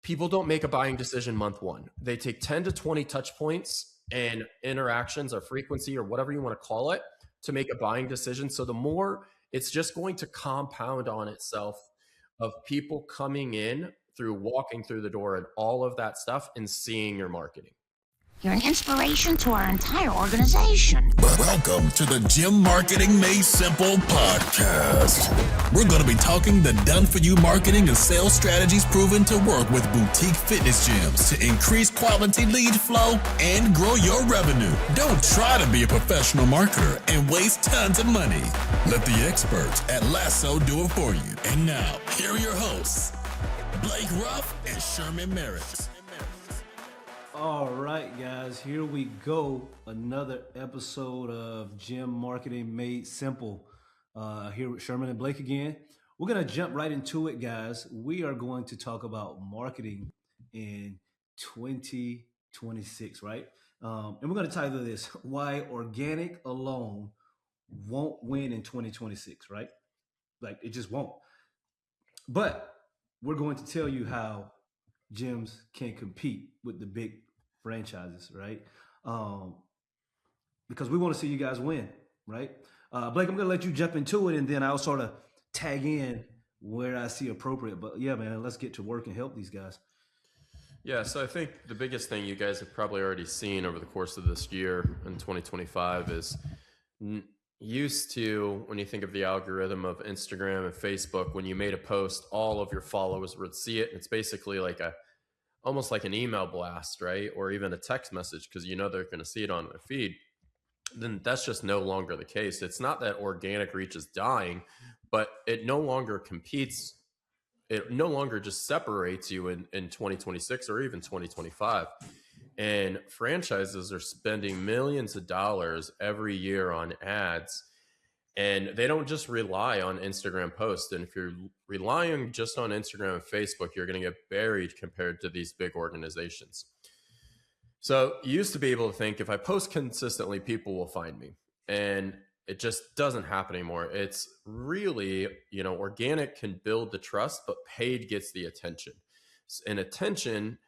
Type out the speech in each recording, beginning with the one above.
people don't make a buying decision month one. They take 10 to 20 touch points and interactions or frequency or whatever you want to call it to make a buying decision. So the more, it's just going to compound on itself of people coming in through walking through the door and all of that stuff and seeing your marketing. You're an inspiration to our entire organization. Welcome to the Gym Marketing Made Simple podcast. We're going to be talking the done-for-you marketing and sales strategies proven to work with boutique fitness gyms to increase quality lead flow and grow your revenue. Don't try to be a professional marketer and waste tons of money. Let the experts at Lasso do it for you. And now, here are your hosts, Blake Ruff and Sherman Merricks. All right, guys, here we go. Another episode of Gym Marketing Made Simple. Here with Sherman and Blake again. We're going to jump right into it, guys. We are going to talk about marketing in 2026, right? And we're going to title this, Why Organic Alone Won't Win in 2026, right? Like, it just won't. But we're going to tell you how gyms can compete with the big franchises, right? Because we want to see you guys win, right? Blake, I'm going to let you jump into it, and then I'll sort of tag in where I see appropriate. But yeah, man, let's get to work and help these guys. Yeah, so I think the biggest thing you guys have probably already seen over the course of this year in 2025 is used to, when you think of the algorithm of Instagram and Facebook, when you made a post, all of your followers would see it. It's basically like almost like an email blast, right? Or even a text message, because you know they're going to see it on their feed. Then that's just no longer the case. It's not that organic reach is dying, but it no longer competes. It no longer just separates you in 2026 or even 2025. And franchises are spending millions of dollars every year on ads. And they don't just rely on Instagram posts. And if you're relying just on Instagram and Facebook, you're going to get buried compared to these big organizations. So you used to be able to think, if I post consistently, people will find me. And it just doesn't happen anymore. It's really, organic can build the trust, but paid gets the attention. And attention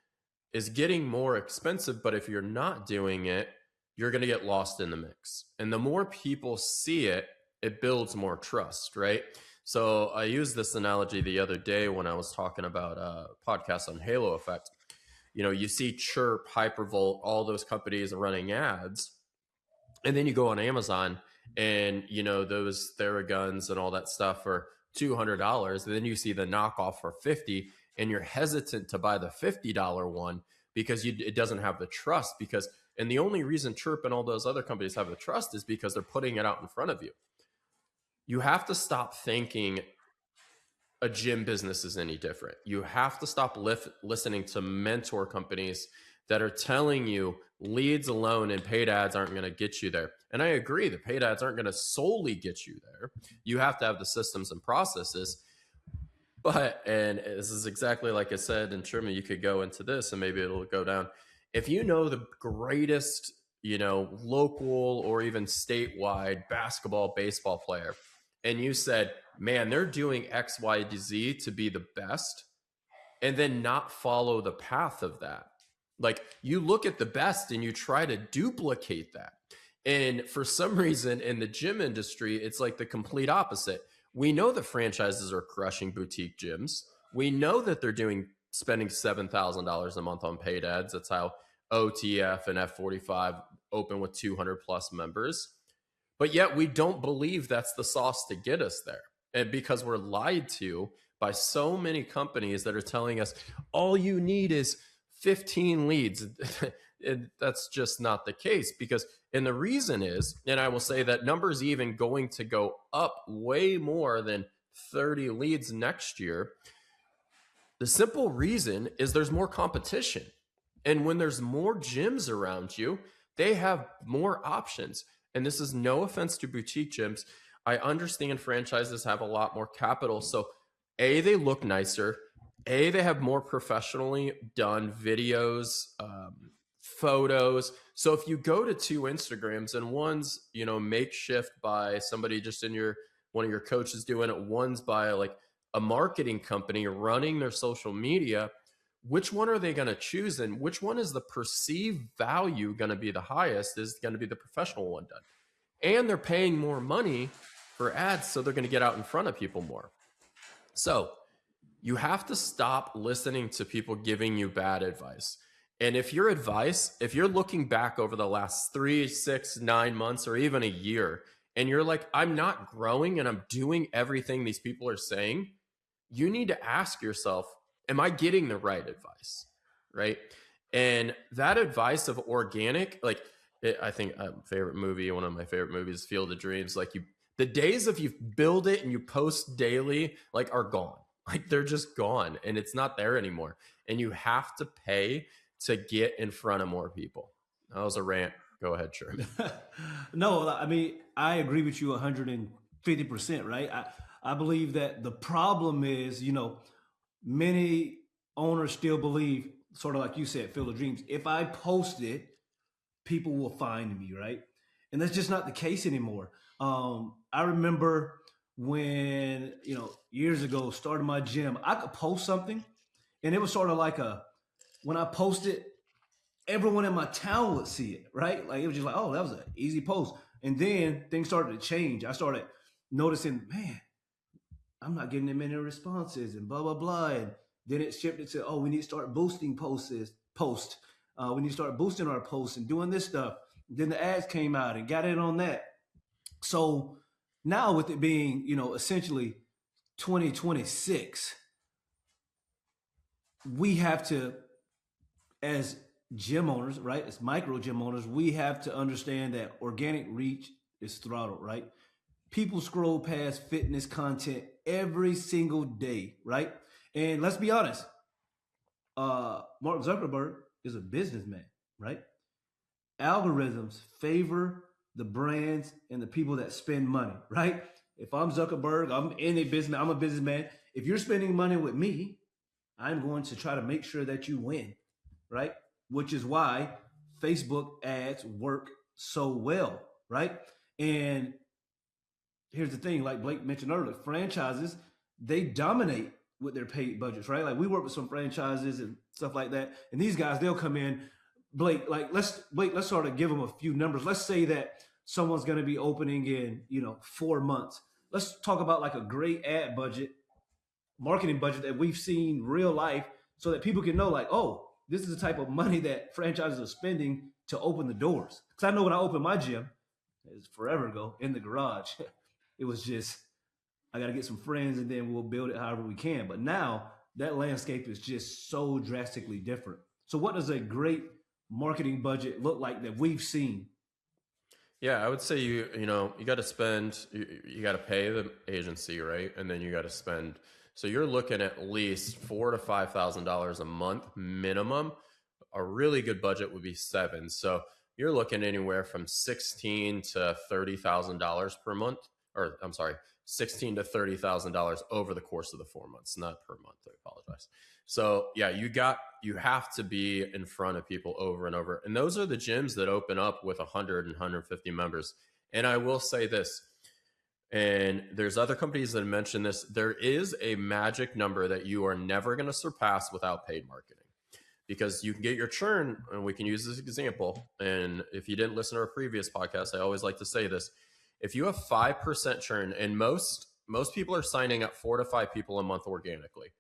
is getting more expensive, but if you're not doing it, you're going to get lost in the mix. And the more people see it, it builds more trust, right? So I used this analogy the other day when I was talking about a podcast on halo effect. You see Churn, Hypervolt, all those companies running ads, and then you go on Amazon and, those Theraguns and all that stuff for $200, and then you see the knockoff for $50, and you're hesitant to buy the $50 one because it doesn't have the trust. And the only reason Chirp and all those other companies have the trust is because they're putting it out in front of you. You have to stop thinking a gym business is any different. You have to stop listening to mentor companies that are telling you leads alone and paid ads aren't going to get you there. And I agree, the paid ads aren't going to solely get you there. You have to have the systems and processes. And this is exactly like I said, and Sherman, you could go into this and maybe it'll go down. If you know the greatest, local or even statewide basketball, baseball player, and you said, man, they're doing X, Y, Z to be the best, and then not follow the path of that. Like, you look at the best and you try to duplicate that. And for some reason in the gym industry, it's like the complete opposite. We know the franchises are crushing boutique gyms. We know that they're spending $7,000 a month on paid ads. That's how OTF and F45 open with 200 plus members. But yet we don't believe that's the sauce to get us there. And because we're lied to by so many companies that are telling us all you need is 15 leads. That's just not the case, and the reason is, and I will say that number's even going to go up way more than 30 leads next year. The simple reason is there's more competition. And when there's more gyms around you, they have more options. And this is no offense to boutique gyms. I understand franchises have a lot more capital. So A, they look nicer. A, they have more professionally done videos, photos. So if you go to two Instagrams and one's, makeshift by somebody just in one of your coaches doing it, one's by like a marketing company running their social media, which one are they going to choose, and which one is the perceived value going to be the highest is going to be the professional one done. And they're paying more money for ads, so they're going to get out in front of people more. So you have to stop listening to people giving you bad advice. And if you're looking back over the last 3, 6, 9 months, or even a year, and you're like, I'm not growing and I'm doing everything these people are saying, you need to ask yourself, am I getting the right advice? Right? And that advice of organic, like I think one of my favorite movies, Field of Dreams, like the days of you build it and you post daily, like are gone. Like they're just gone and it's not there anymore. And you have to pay to get in front of more people. That was a rant. Go ahead, Churn. No, I mean, I agree with you 150%, right? I believe that the problem is, many owners still believe, sort of like you said, Field of Dreams, if I post it, people will find me, right? And that's just not the case anymore. I remember when, years ago, started my gym, I could post something and it was sort of like when I posted, everyone in my town would see it, right? Like it was just like, oh, that was an easy post. And then things started to change. I started noticing, man, I'm not getting that many responses and blah, blah, blah. And then it shifted to, oh, we need to start boosting posts. We need to start boosting our posts and doing this stuff. Then the ads came out and got in on that. So now with it being, essentially 2026, we have to, as gym owners, right, as micro gym owners, we have to understand that organic reach is throttled, right? People scroll past fitness content every single day, right? And let's be honest, Mark Zuckerberg is a businessman, right? Algorithms favor the brands and the people that spend money, right? If I'm Zuckerberg, I'm a businessman. If you're spending money with me, I'm going to try to make sure that you win, right? Which is why Facebook ads work so well, right? And here's the thing, like Blake mentioned earlier, franchises, they dominate with their paid budgets, right? Like we work with some franchises and stuff like that. And these guys, they'll come in, let's sort of give them a few numbers. Let's say that someone's going to be opening in, 4 months. Let's talk about like a great ad budget, marketing budget that we've seen real life so that people can know like, oh, this is the type of money that franchises are spending to open the doors. Because I know when I opened my gym, it was forever ago, in the garage, it was just, I got to get some friends and then we'll build it however we can. But now that landscape is just so drastically different. So what does a great marketing budget look like that we've seen? Yeah, I would say you got to spend, you got to pay the agency, right? And then you got to spend. So you're looking at least $4,000 to $5,000 a month minimum. A really good budget would be $7,000. So you're looking anywhere from $16,000 to $30,000 per month, or I'm sorry, $16,000 to $30,000 over the course of the 4 months, not per month. I apologize. So yeah, you have to be in front of people over and over. And those are the gyms that open up with 100 and 150 members. And I will say this, and there's other companies that mention this, there is a magic number that you are never going to surpass without paid marketing. Because you can get your churn, and we can use this example. And if you didn't listen to our previous podcast, I always like to say this. If you have 5% churn, and most people are signing up 4 to 5 people a month organically.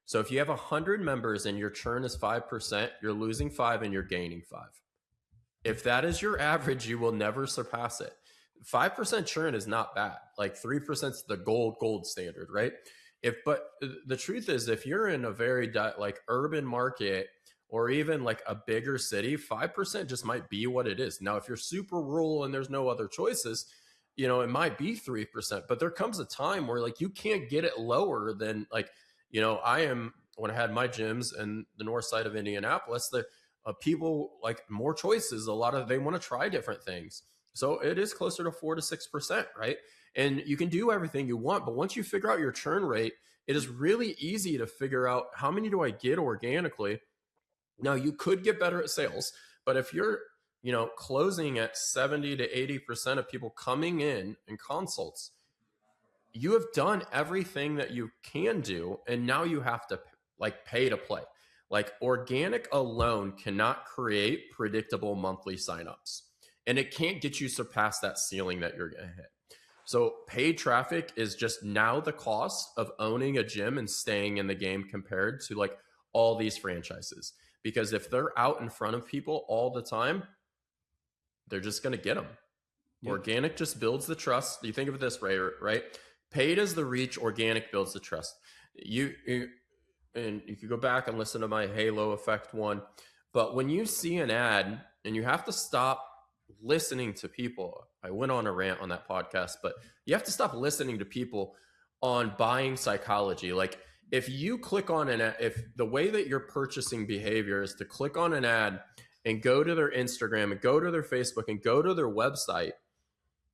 So if you have 100 members and your churn is 5%, you're losing 5 and you're gaining 5. If that is your average, you will never surpass it. 5% churn is not bad. Like 3% is the gold standard, right? But the truth is, if you're in a very urban market or even like a bigger city, 5% just might be what it is. Now, if you're super rural and there's no other choices, it might be 3%, but there comes a time where like you can't get it lower than like, when I had my gyms in the north side of Indianapolis, the people like more choices. They want to try different things. So it is closer to 4 to 6%, right? And you can do everything you want, but once you figure out your churn rate, it is really easy to figure out how many do I get organically. Now you could get better at sales, but if you're, closing at 70 to 80% of people coming in consults, you have done everything that you can do. And now you have to pay to play. Like organic alone cannot create predictable monthly signups, and it can't get you surpast that ceiling that you're going to hit. So paid traffic is just now the cost of owning a gym and staying in the game compared to like all these franchises. Because if they're out in front of people all the time, they're just going to get them. Yep. Organic just builds the trust. You think of it this way, right? Paid is the reach, organic builds the trust. And you could go back and listen to my Halo Effect one. But when you see an ad, and you have to stop listening to people. I went on a rant on that podcast, but you have to stop listening to people on buying psychology. Like if you click on an ad, if the way that you're purchasing behavior is to click on an ad and go to their Instagram and go to their Facebook and go to their website,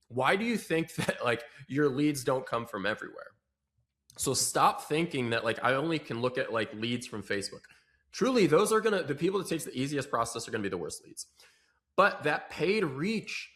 why do you think that like your leads don't come from everywhere? So stop thinking that like I only can look at like leads from Facebook. Truly, those are the people that takes the easiest process are going to be the worst leads. But that paid reach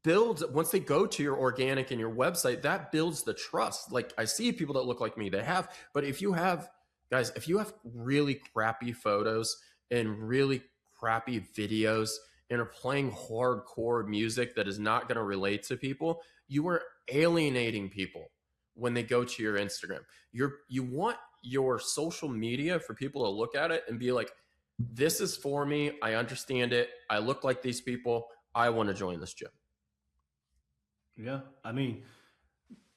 builds, once they go to your organic and your website, that builds the trust. Like I see people that look like me, they have, but if you have, guys, if you have really crappy photos and really crappy videos and are playing hardcore music that is not going to relate to people, you are alienating people when they go to your Instagram. You want your social media for people to look at it and be like, this is for me. I understand it. I look like these people. I want to join this gym. Yeah. I mean,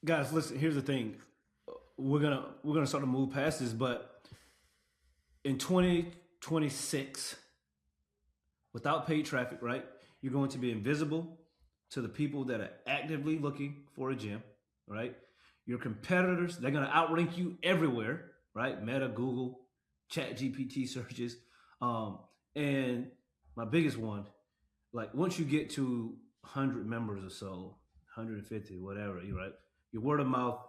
guys, listen, here's the thing. We're gonna start to move past this, but in 2026, without paid traffic, right, you're going to be invisible to the people that are actively looking for a gym, right? Your competitors, they're going to outrank you everywhere, right? Meta, Google, Chat GPT searches. And my biggest one, like once you get to 100 members or so, 150, whatever, you're right, your word of mouth,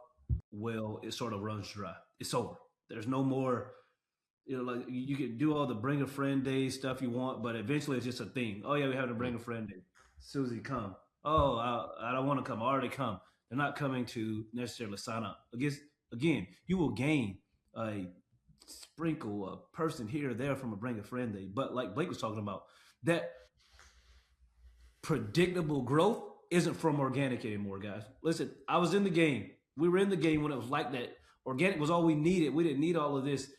well, it sort of runs dry. It's over. There's no more, like you can do all the bring a friend day stuff you want, but eventually it's just a thing. Oh yeah, we have to bring a friend day. Susie, come. Oh, I don't want to come. I already come. They're not coming to necessarily sign up. Again, you will gain a sprinkle, a person here or there from a bring a friend day. But like Blake was talking about, that predictable growth isn't from organic anymore, guys. Listen, I was in the game. We were in the game when it was like that. Organic was all we needed. We didn't need all of this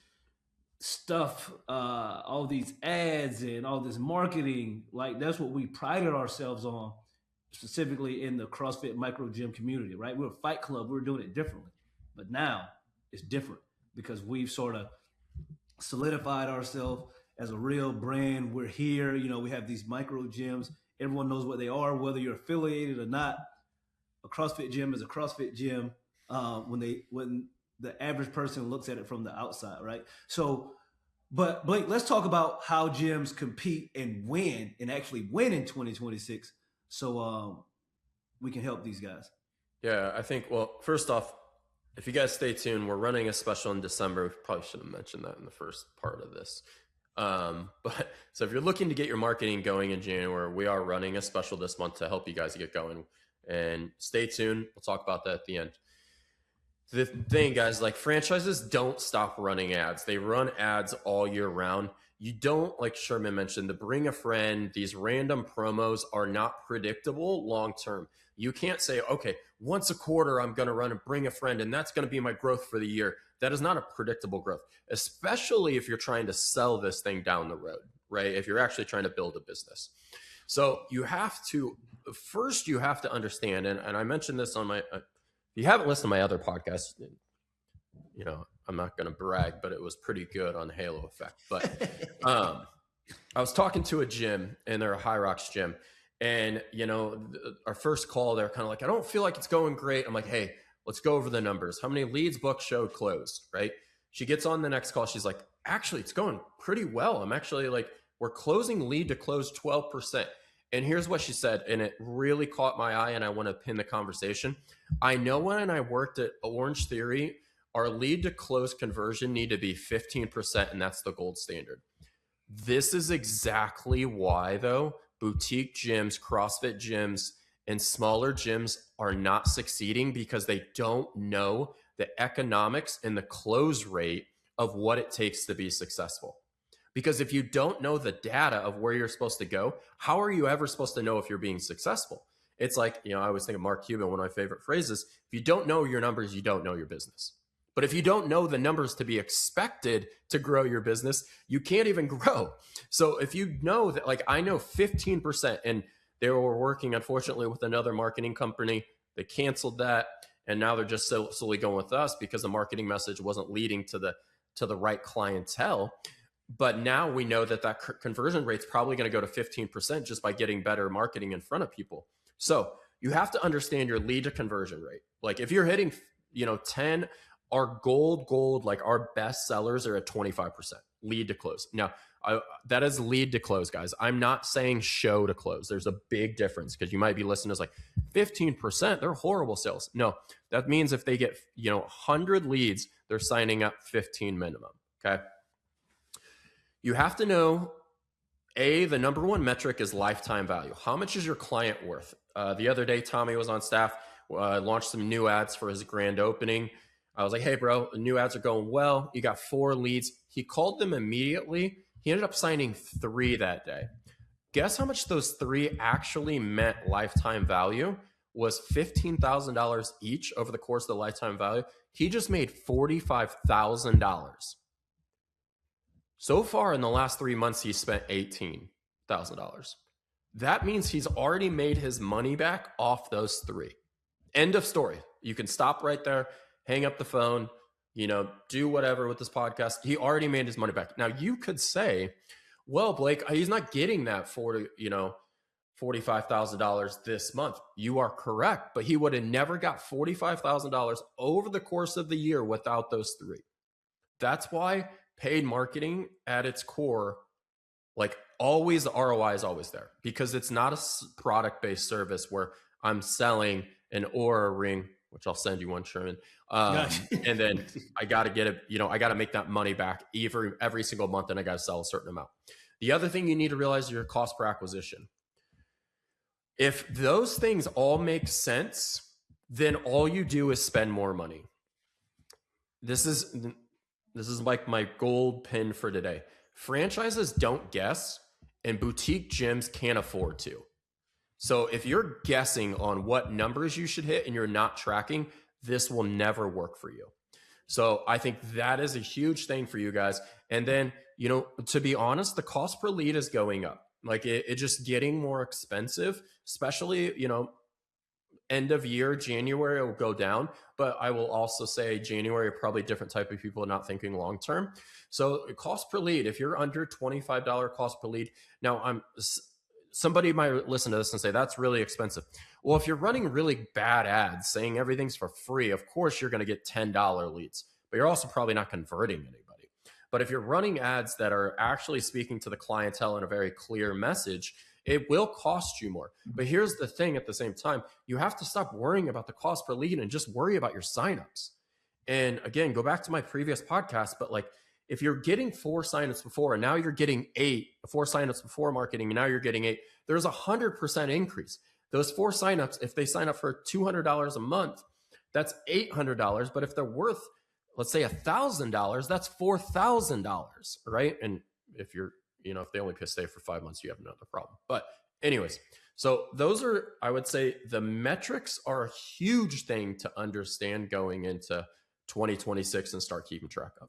stuff, all these ads and all this marketing. Like that's what we prided ourselves on, specifically in the CrossFit micro gym community, right? We're a fight club. We're doing it differently. But now it's different because we've sort of solidified ourselves as a real brand. We're here. We have these micro gyms. Everyone knows what they are, whether you're affiliated or not. A CrossFit gym is a CrossFit gym when the average person looks at it from the outside, right? So, but Blake, let's talk about how gyms compete and win and actually win in 2026. So we can help these guys. Yeah, I think, well, first off, if you guys stay tuned, we're running a special in December. We probably should have mentioned that in the first part of this. But so if you're looking to get your marketing going in January, we are running a special this month to help you guys get going. And stay tuned. We'll talk about that at the end. The thing, guys, like franchises don't stop running ads. They run ads all year round. You don't, like Sherman mentioned, the bring a friend, these random promos are not predictable long-term. You can't say, okay, once a quarter, I'm going to run and bring a friend, and that's going to be my growth for the year. That is not a predictable growth, especially if you're trying to sell this thing down the road, right? If you're actually trying to build a business. So you have to understand, and I mentioned this on my, if you haven't listened to my other podcast, I'm not going to brag, but it was pretty good on Halo Effect. But I was talking to a gym, and they're a High Rocks gym. And, our first call, they're kind of like, I don't feel like it's going great. I'm like, hey, let's go over the numbers. How many leads, booked, showed, closed, right? She gets on the next call. She's like, actually, it's going pretty well. I'm actually like, we're closing lead to close 12%. And here's what she said, and it really caught my eye, and I want to pin the conversation. I know when I worked at Orange Theory, our lead to close conversion need to be 15%, and that's the gold standard. This is exactly why, though, boutique gyms, CrossFit gyms, and smaller gyms are not succeeding, because they don't know the economics and the close rate of what it takes to be successful. Because if you don't know the data of where you're supposed to go, how are you ever supposed to know if you're being successful? It's like, I always think of Mark Cuban, one of my favorite phrases. If you don't know your numbers, you don't know your business. But if you don't know the numbers to be expected to grow your business, you can't even grow. So if you know that, like I know 15%, and they were working, unfortunately, with another marketing company. They canceled that. And now they're just slowly going with us because the marketing message wasn't leading to the right clientele. But now we know that conversion rate's probably going to go to 15% just by getting better marketing in front of people. So you have to understand your lead to conversion rate. Like if you're hitting, 10, our gold, like our best sellers are at 25% lead to close. Now, that is lead to close, guys. I'm not saying show to close. There's a big difference because you might be listening to like 15%. They're horrible sales. No, that means if they get, 100 leads, they're signing up 15 minimum. Okay. You have to know, the number one metric is lifetime value. How much is your client worth? The other day, Tommy was on staff, launched some new ads for his grand opening. I was like, hey, bro, the new ads are going well. You got 4 leads. He called them immediately. He ended up signing 3 that day. Guess how much those 3 actually meant lifetime value was $15,000 each over the course of the lifetime value. He just made $45,000. So far in the last 3 months, he spent $18,000. That means he's already made his money back off those 3. End of story. You can stop right there, hang up the phone, do whatever with this podcast. He already made his money back. Now you could say, well, Blake, he's not getting that $45,000 this month. You are correct, but he would have never got $45,000 over the course of the year without those 3. That's why paid marketing at its core, like always, the ROI is always there because it's not a product-based service where I'm selling an Oura ring, which I'll send you one, Sherman. And then I got to get it, I got to make that money back every single month, and I got to sell a certain amount. The other thing you need to realize is your cost per acquisition. If those things all make sense, then all you do is spend more money. This is like my gold pin for today. Franchises don't guess, and boutique gyms can't afford to. So if you're guessing on what numbers you should hit and you're not tracking, this will never work for you. So I think that is a huge thing for you guys. And then, to be honest, the cost per lead is going up. Like it just getting more expensive, especially, end of year, January will go down. But I will also say January, probably a different type of people not thinking long term. So cost per lead, if you're under $25 cost per lead, now somebody might listen to this and say, that's really expensive. Well, if you're running really bad ads saying everything's for free, of course you're going to get $10 leads, but you're also probably not converting anybody. But if you're running ads that are actually speaking to the clientele in a very clear message, it will cost you more. But here's the thing at the same time, you have to stop worrying about the cost per lead and just worry about your signups. And again, go back to my previous podcast, but like if you're getting 4 signups before and now you're getting 8, 4 signups before marketing, and now you're getting 8, there's 100% increase. Those 4 signups, if they sign up for $200 a month, that's $800. But if they're worth, let's say $1,000, that's $4,000, right? And if you're, if they only stay for 5 months, you have another problem. But anyways, so those are, I would say the metrics are a huge thing to understand going into 2026 and start keeping track of.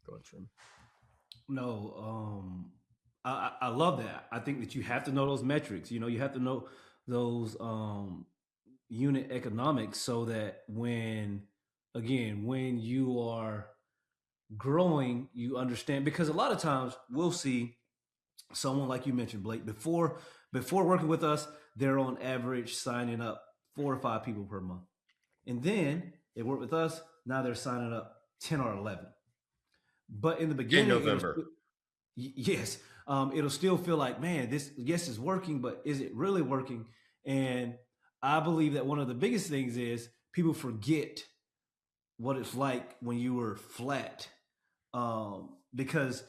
Go ahead, Trim. No, I love that. I think that you have to know those metrics. You have to know those unit economics so that when you are growing, you understand. Because a lot of times we'll see someone like you mentioned, Blake, before working with us, they're on average signing up 4 or 5 people per month. And then they work with us, now they're signing up 10 or 11. But in the beginning, in November, it'll still feel like, man, this is working, but is it really working? And I believe that one of the biggest things is people forget what it's like when you were flat, because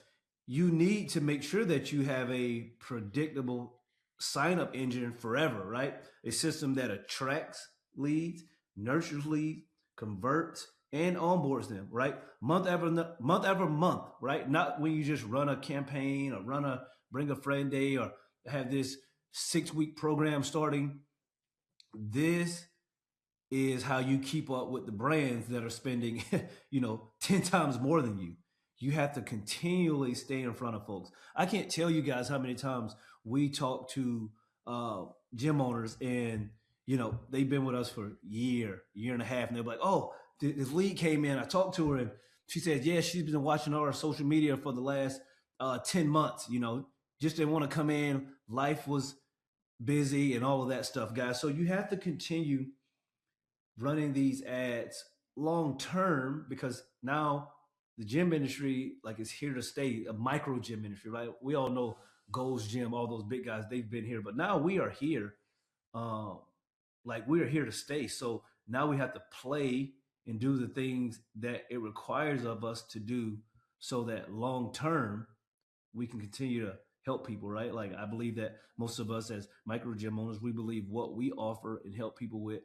you need to make sure that you have a predictable sign-up engine forever, right? A system that attracts leads, nurtures leads, converts, and onboards them, right? Month after month, right? Not when you just run a campaign or bring a friend day or have this 6-week program starting. This is how you keep up with the brands that are spending, 10 times more than you. You have to continually stay in front of folks. I can't tell you guys how many times we talk to gym owners, and they've been with us for a year and a half, and they're like, "Oh, this lead came in. I talked to her, and she said, yeah, she's been watching our social media for the last 10 months. Just didn't want to come in. Life was busy and all of that stuff, guys." So you have to continue running these ads long term, because now the gym industry is here to stay, a micro gym industry, right? We all know Gold's Gym, all those big guys, they've been here, but now we are here. We are here to stay. So now we have to play and do the things that it requires of us to do, so that long term we can continue to help people, right? I believe that most of us as micro gym owners, we believe what we offer and help people with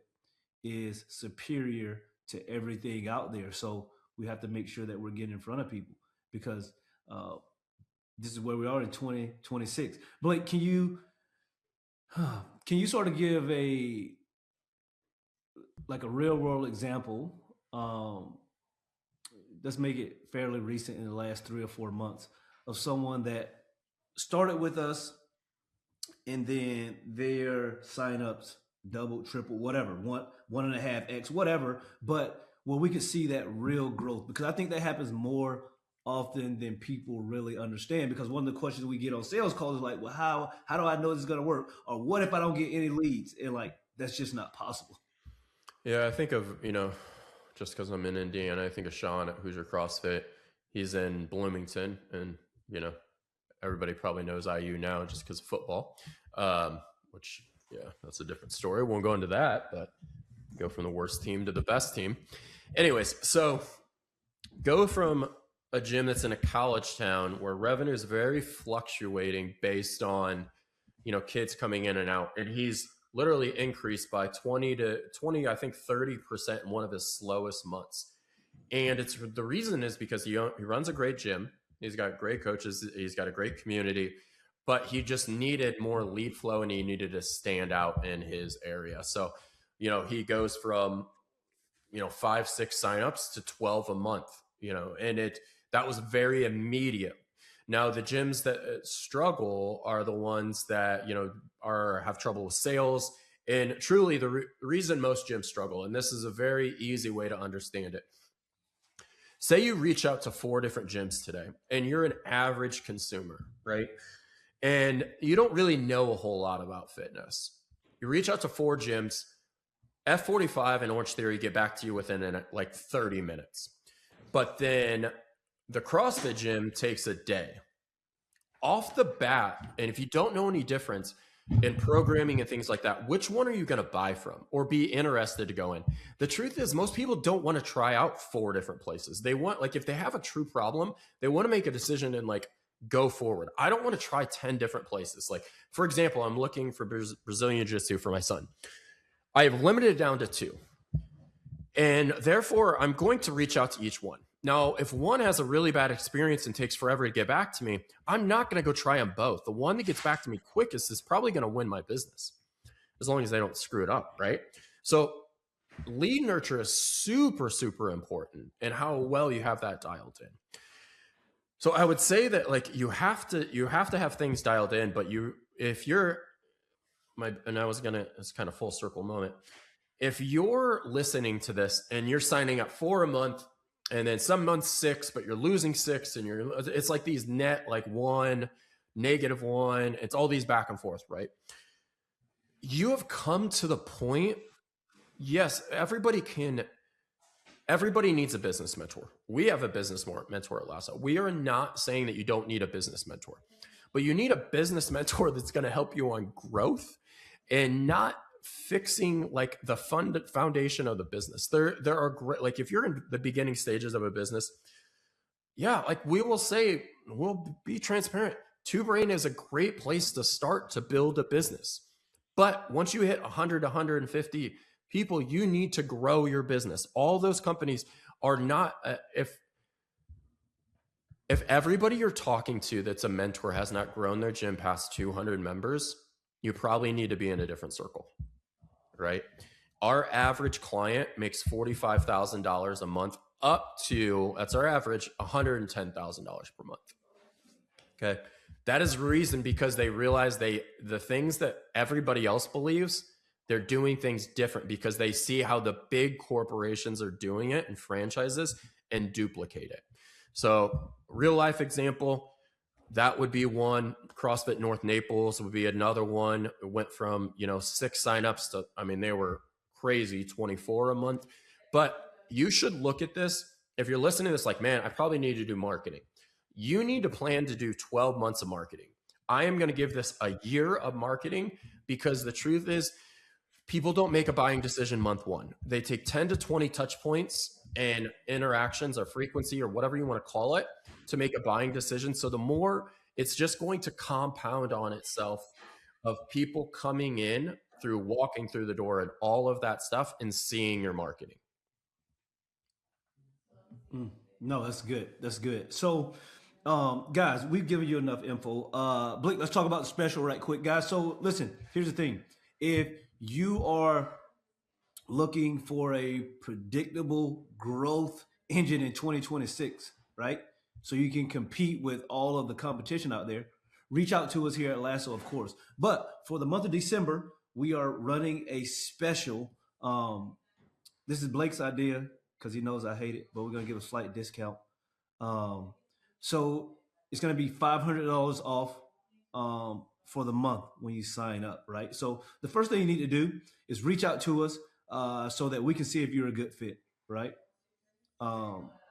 is superior to everything out there. So we have to make sure that we're getting in front of people, because this is where we are in 2026. Blake, can you sort of give a real world example? Let's make it fairly recent, in the last 3 or 4 months, of someone that started with us and then their signups double, triple, whatever, 1.5x, whatever, but where we could see that real growth. Because I think that happens more often than people really understand, because one of the questions we get on sales calls is well, how do I know this is going to work? Or what if I don't get any leads? And that's just not possible. Yeah, I think of, just because I'm in Indiana, I think of Sean at Hoosier CrossFit. He's in Bloomington, and, everybody probably knows IU now just because of football, which, yeah, that's a different story. Won't go into that, but go from the worst team to the best team. Anyways, so go from a gym that's in a college town where revenue is very fluctuating based on, kids coming in and out. And he's literally increased by 20, I think 30% in one of his slowest months. And the reason is because he runs a great gym. He's got great coaches. He's got a great community, but he just needed more lead flow, and he needed to stand out in his area. So, he goes from, 5, 6 signups to 12 a month, and that was very immediate. Now, the gyms that struggle are the ones that, have trouble with sales. And truly the reason most gyms struggle, and this is a very easy way to understand it. Say you reach out to 4 different gyms today, and you're an average consumer, right? And you don't really know a whole lot about fitness. You reach out to 4 gyms, F45 and Orange Theory get back to you within 30 minutes. But then the CrossFit gym takes a day. Off the bat, and if you don't know any difference in programming and things like that, which one are you going to buy from or be interested to go in? The truth is, most people don't want to try out 4 different places. They want, if they have a true problem, they want to make a decision and go forward. I don't want to try 10 different places. For example, I'm looking for Brazilian Jiu-Jitsu for my son. I have limited it down to 2. And therefore, I'm going to reach out to each one. Now, if one has a really bad experience and takes forever to get back to me, I'm not going to go try them both. The one that gets back to me quickest is probably going to win my business, as long as they don't screw it up, right? So lead nurture is super, super important, and how well you have that dialed in. So I would say that you have to have things dialed in, but it's kind of full circle moment. If you're listening to this and you're signing up for a month, and then some months 6, but you're losing 6, and it's these net 1, -1. It's all these back and forth, right? You have come to the point. Yes, everybody needs a business mentor. We have a business mentor at Lasso. We are not saying that you don't need a business mentor, but you need a business mentor that's going to help you on growth and not fixing the foundation of the business. There are great, if you're in the beginning stages of a business, we will say, we'll be transparent. 2Brain is a great place to start to build a business. But once you hit 100, 150 people, you need to grow your business. All those companies are not, if everybody you're talking to that's a mentor has not grown their gym past 200 members, you probably need to be in a different circle, right? Our average client makes $45,000 a month up to, that's our average, $110,000 per month. Okay. That is the reason, because they realize the things that everybody else believes, they're doing things different because they see how the big corporations are doing it and franchises and duplicate it. So real life example, that would be one. CrossFit North Naples would be another one. It went from, 6 signups to, they were crazy, 24 a month. But you should look at this. If you're listening to this like, man, I probably need to do marketing. You need to plan to do 12 months of marketing. I am going to give this a year of marketing, because the truth is people don't make a buying decision month one. They take 10 to 20 touch points and interactions or frequency or whatever you want to call it to make a buying decision. So the more, it's just going to compound on itself of people coming in through walking through the door and all of that stuff and seeing your marketing. No, that's good. That's good. So, guys, we've given you enough info. Blake, let's talk about the special right quick, guys. So listen, here's the thing. If you are looking for a predictable growth engine in 2026, right? So you can compete with all of the competition out there, reach out to us here at Lasso, of course. But for the month of December, we are running a special. This is Blake's idea because he knows I hate it, but we're going to give a slight discount. So it's going to be $500 off for the month when you sign up, right? So the first thing you need to do is reach out to us so that we can see if you're a good fit, right?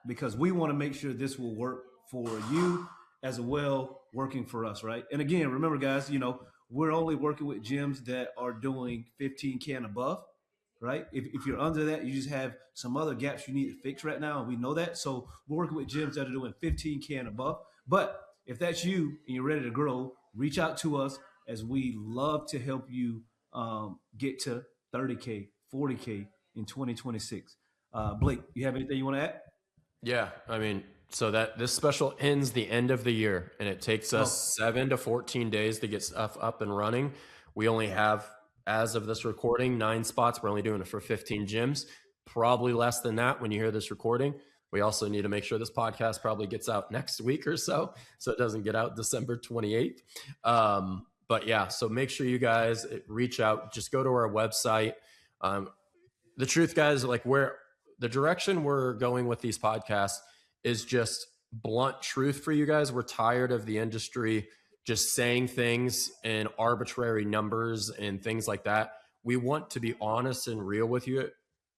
Because we want to make sure this will work for you as well, working for us, right? And again, remember, guys, we're only working with gyms that are doing 15K and above, right? If you're under that, you just have some other gaps you need to fix right now, and we know that. So we're working with gyms that are doing 15K and above. But if that's you and you're ready to grow, reach out to us, as we love to help you get to 30K, 40K in 2026. Blake, you have anything you want to add? Yeah, so that this special ends the end of the year, and it takes us 7 to 14 days to get stuff up and running. We only have, as of this recording, 9 spots. We're only doing it for 15 gyms, probably less than that when you hear this recording. We also need to make sure this podcast probably gets out next week or so it doesn't get out December 28th. But yeah, so make sure you guys reach out. Just go to our website. The truth, guys, the direction we're going with these podcasts is just blunt truth for you guys. We're tired of the industry just saying things and arbitrary numbers and things like that. We want to be honest and real with you,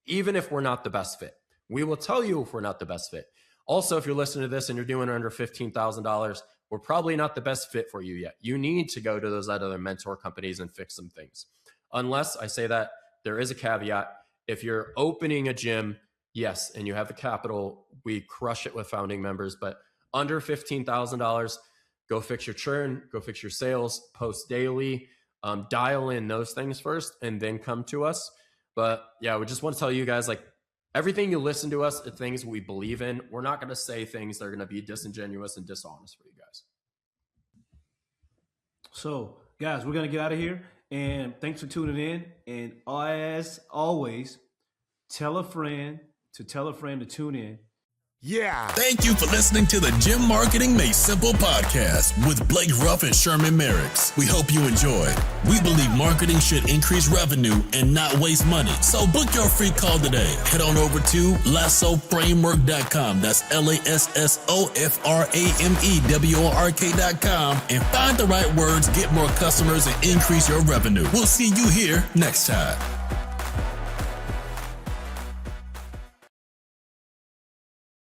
even if we're not the best fit. We will tell you if we're not the best fit. Also, if you're listening to this and you're doing under $15,000, we're probably not the best fit for you yet. You need to go to those other mentor companies and fix some things. Unless, I say that, there is a caveat. If you're opening a gym, yes, and you have the capital, we crush it with founding members. But under $15,000, go fix your churn, go fix your sales, post daily, dial in those things first, and then come to us. But yeah, we just want to tell you guys, everything you listen to us are things we believe in. We're not going to say things that are going to be disingenuous and dishonest for you guys. So, guys, we're going to get out of here. And thanks for tuning in. And as always, tell a friend to tune in. Yeah. Thank you for listening to the Gym Marketing Made Simple podcast with Blake Ruff and Sherman Merricks. We hope you enjoyed. We believe marketing should increase revenue and not waste money. So book your free call today. Head on over to lassoframework.com. That's lassoframework.com and find the right words, get more customers, and increase your revenue. We'll see you here next time.